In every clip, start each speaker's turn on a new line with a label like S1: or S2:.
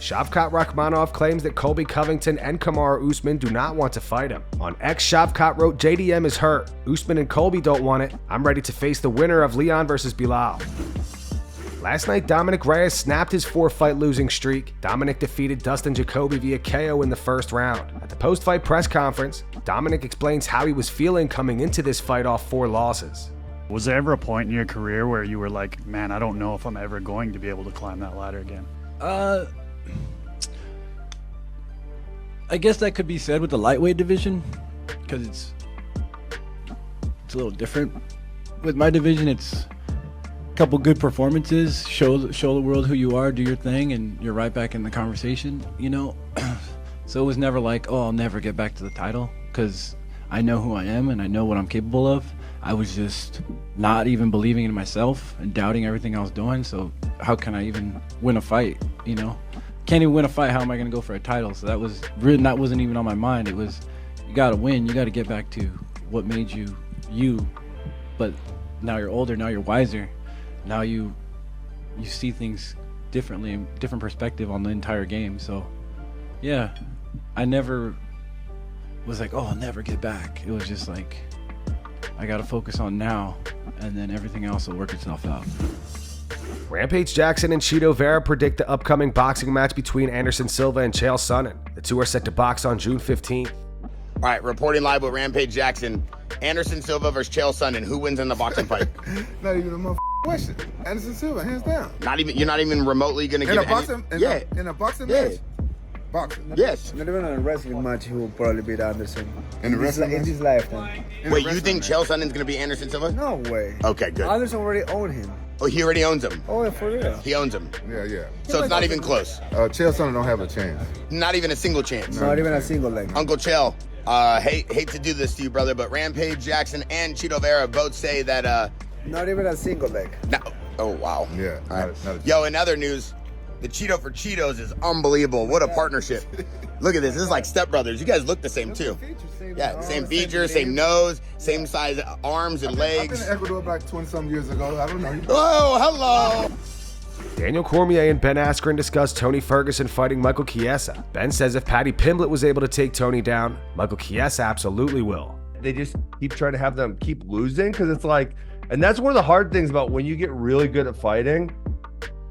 S1: Shavkat Rakhmonov claims that Colby Covington and Kamaru Usman do not want to fight him. On X, Shavkat wrote, "JDM is hurt. Usman and Colby don't want it. I'm ready to face the winner of Leon versus Bilal." Last night, Dominick Reyes snapped his 4-fight losing streak. Dominick defeated Dustin Jacoby via KO in the first round. At the post-fight press conference, Dominick explains how he was feeling coming into this fight off 4 losses.
S2: Was there ever a point in your career where you were like, man, I don't know if I'm ever going to be able to climb that ladder again?
S3: I guess that could be said with the lightweight division, because it's a little different. With my division, it's couple good performances, show the world who you are, do your thing, and you're right back in the conversation, you know. So it was never like, oh, I'll never get back to the title, because I know who I am and I know what I'm capable of. I was just not even believing in myself and doubting everything I was doing. So how can I even win a fight, you know? Can't even win a fight, how am I going to go for a title? So that wasn't even on my mind. It was, you got to win, you got to get back to what made you you. But now you're older, now you're wiser. Now you see things differently, different perspective on the entire game. So yeah, I never was like, oh, I'll never get back. It was just like, I got to focus on now, and then everything else will work itself out.
S1: Rampage Jackson and Chito Vera predict the upcoming boxing match between Anderson Silva and Chael Sonnen. The two are set to box on June 15th.
S4: All right, reporting live with Rampage Jackson. Anderson Silva versus Chael Sonnen. Who wins in the boxing fight?
S5: Not even a motherfucking question. Anderson Silva, hands down.
S4: You're not even remotely gonna give
S5: in a boxing match? Boxing.
S4: Yes.
S6: Not even on a wrestling match, he will probably beat Anderson.
S5: In the wrestling
S6: in his lifetime.
S4: Wait, you think Chael Sonnen's gonna be Anderson Silva?
S6: No way.
S4: Okay, good.
S6: Anderson already owned him.
S4: Oh, he already owns him.
S6: Oh, yeah, for real.
S4: He owns him.
S5: Yeah.
S4: So it's not even close.
S5: Chael Sonnen don't have a chance.
S4: Not even a single chance.
S6: Not even a single leg.
S4: Uncle Chael, hate to do this to you, brother, but Rampage Jackson and Chito Vera both say that
S6: not even a single leg.
S4: No. Oh wow.
S5: Yeah.
S4: All right. Yo, in other news, the Chito for Cheetos is unbelievable. What a partnership. Look at this. This is like stepbrothers. You guys look the same too. Yeah, same features, same nose, same size arms and legs.
S5: I've been in Ecuador like 20-some years ago. I don't know.
S4: Oh, hello.
S1: Daniel Cormier and Ben Askren discuss Tony Ferguson fighting Michael Chiesa. Ben says if Paddy Pimblett was able to take Tony down, Michael Chiesa absolutely will.
S7: They just keep trying to have them keep losing, because it's like, and that's one of the hard things about when you get really good at fighting,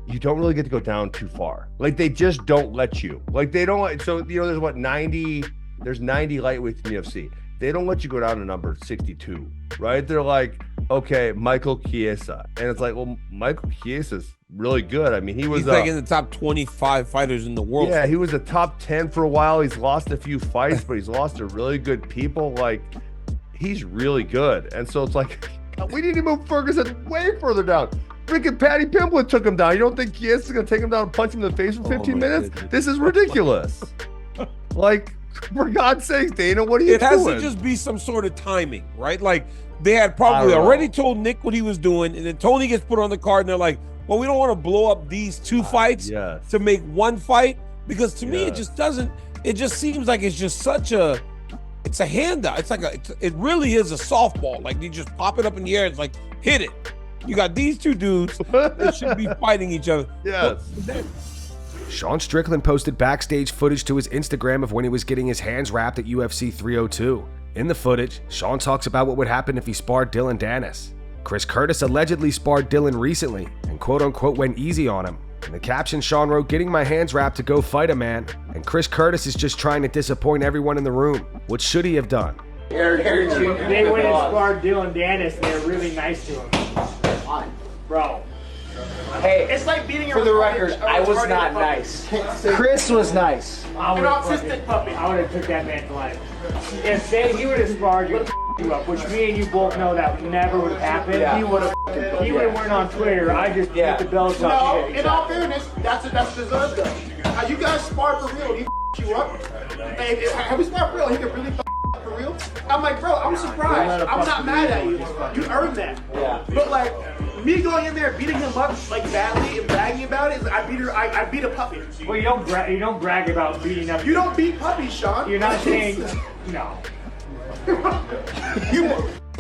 S7: you don't really get to go down too far. Like, they just don't let you. Like, they don't, so, you know, there's 90 lightweights in the UFC. They don't let you go down to number 62, right? They're like, okay, Michael Chiesa. And it's like, well, Michael Chiesa's really good. I mean, he's
S8: like in the top 25 fighters in the world.
S7: Yeah, he was a top 10 for a while. He's lost a few fights, but he's lost to really good people. Like, he's really good. And so it's like, we need to move Ferguson way further down. Freaking Paddy Pimblett took him down. You don't think Chiesa's going to take him down and punch him in the face for 15 minutes?
S8: Goodness.
S7: This is ridiculous. Like, for God's sakes, Dana, what are you doing?
S8: It has to just be some sort of timing, right? Like, they had probably already told Nick what he was doing, and then Tony gets put on the card, and they're like, well, we don't want to blow up these 2 fights to make 1 fight, because to me, it just seems like it's just such a, it's a handout. It's like it really is a softball. Like, you just pop it up in the air. It's like, hit it. You got these 2 dudes that should be fighting each other.
S7: Yes.
S1: Sean Strickland posted backstage footage to his Instagram of when he was getting his hands wrapped at UFC 302. In the footage, Sean talks about what would happen if he sparred Dillon Danis. Chris Curtis allegedly sparred Dillon recently and quote-unquote went easy on him. In the caption, Sean wrote, "Getting my hands wrapped to go fight a man, and Chris Curtis is just trying to disappoint everyone in the room. What should he have done?"
S9: They went and sparred Dillon Danis, and they were really nice to him. Bro.
S10: Hey, it's like beating your. For the record, I was not nice. Chris was nice.
S9: I would have took that man to life. If he would have sparred you up, which me and you both know that never would have happened.
S10: Yeah.
S9: He would have went on Twitter. I just beat the belt off.
S10: No, in all fairness, that's deserved though. You guys sparred for real. He you up. Hey, have we sparred for real? He could really for real. I'm like, bro, I'm surprised. I'm not mad at you. You earned that. Yeah. But like, me going in there beating him up like badly and bragging about it, I beat a puppy.
S9: Well, you don't brag about beating up.
S10: You don't beat puppies, Sean.
S9: You're not saying no.
S10: You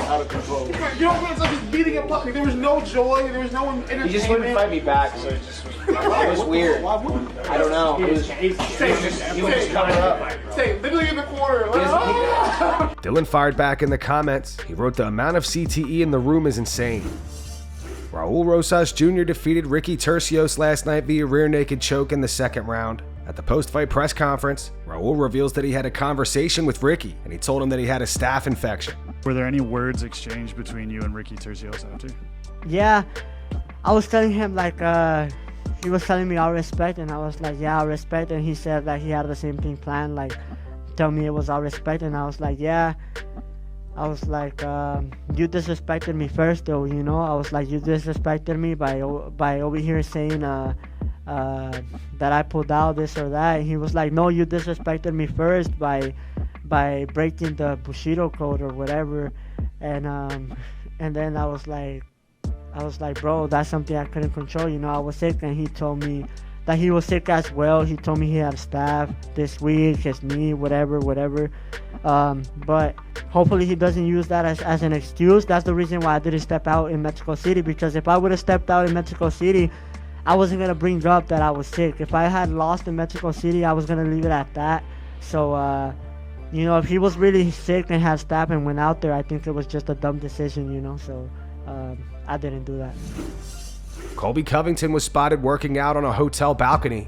S10: out of control. You don't feel it's like he's beating him up. Like, there was no joy. There was no entertainment.
S9: He just wouldn't fight me back, so it was weird. I don't know. He was just coming up.
S10: Say, literally in the corner.
S1: Dillon fired back in the comments. He wrote, the amount of CTE in the room is insane. Raul Rosas Jr. defeated Ricky Turcios last night via rear naked choke in the second round. At the post-fight press conference, Raul reveals that he had a conversation with Ricky, and he told him that he had a staph infection.
S2: Were there any words exchanged between you and Ricky Turcios after?
S11: Yeah, I was telling him like, he was telling me I'll respect, and I was like, yeah, I'll respect, and he said that he had the same thing planned, like, tell me it was I'll respect, and I was like, yeah. I was like, you disrespected me first, though, you know. I was like, you disrespected me by over here saying that I pulled out this or that. And he was like, no, you disrespected me first by breaking the Bushido code or whatever. And then I was like, bro, that's something I couldn't control. You know, I was sick, and he told me that he was sick as well. He told me he had staph this week, his knee, whatever. But hopefully he doesn't use that as an excuse. That's the reason why I didn't step out in Mexico City, because if I would have stepped out in Mexico City, I wasn't going to bring up that I was sick. If I had lost in Mexico City, I was going to leave it at that. So, you know, if he was really sick and had staph and went out there, I think it was just a dumb decision, you know. So I didn't do that.
S1: Colby Covington was spotted working out on a hotel balcony.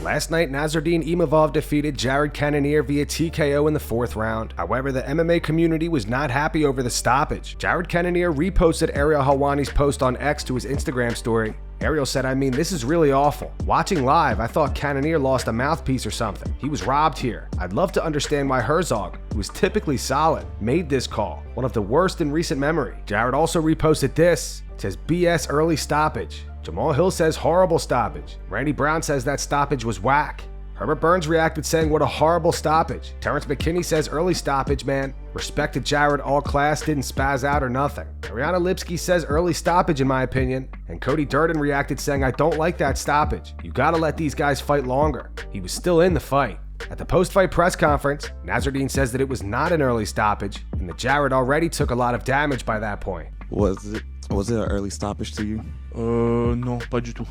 S1: Last night, Nasruddin Imavov defeated Jared Cannonier via TKO in the fourth round. However, the MMA community was not happy over the stoppage. Jared Cannonier reposted Ariel Helwani's post on X to his Instagram story. Ariel said, I mean, this is really awful. Watching live, I thought Cannonier lost a mouthpiece or something. He was robbed here. I'd love to understand why Herzog, who is typically solid, made this call. One of the worst in recent memory. Jared also reposted this. It says, BS early stoppage. Jamal Hill says horrible stoppage. Randy Brown says that stoppage was whack. Herbert Burns reacted saying what a horrible stoppage. Terrence McKinney says early stoppage, man. Respected Jared, all class, didn't spaz out or nothing. Ariana Lipsky says early stoppage in my opinion. And Cody Durden reacted saying I don't like that stoppage. You gotta let these guys fight longer. He was still in the fight. At the post-fight press conference, Nasruddin says that it was not an early stoppage and that Jared already took a lot of damage by that point.
S12: Was it an early stoppage to you?
S13: Non, pas du tout.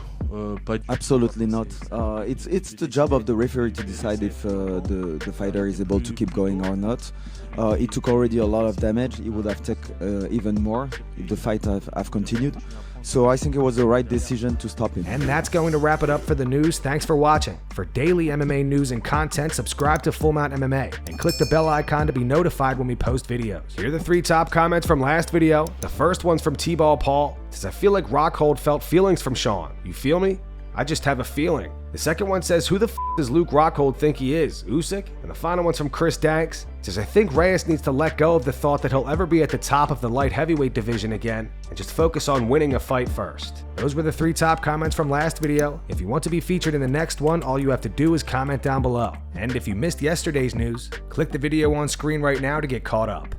S12: Absolutely not. It's the job of the referee to decide if the fighter is able to keep going or not. He took already a lot of damage. He would have taken even more if the fight have continued. So I think it was the right decision to stop him.
S1: And that's going to wrap it up for the news. Thanks for watching. For daily MMA news and content, subscribe to Full Mount MMA and click the bell icon to be notified when we post videos. Here are the 3 top comments from last video. The first one's from T-Ball Paul. It says, I feel like Rockhold felt feelings from Sean. You feel me? I just have a feeling. The second one says, who the f does Luke Rockhold think he is? Usyk? And the final one's from Chris Danks. It says, I think Reyes needs to let go of the thought that he'll ever be at the top of the light heavyweight division again and just focus on winning a fight first. Those were the 3 top comments from last video. If you want to be featured in the next one, all you have to do is comment down below. And if you missed yesterday's news, click the video on screen right now to get caught up.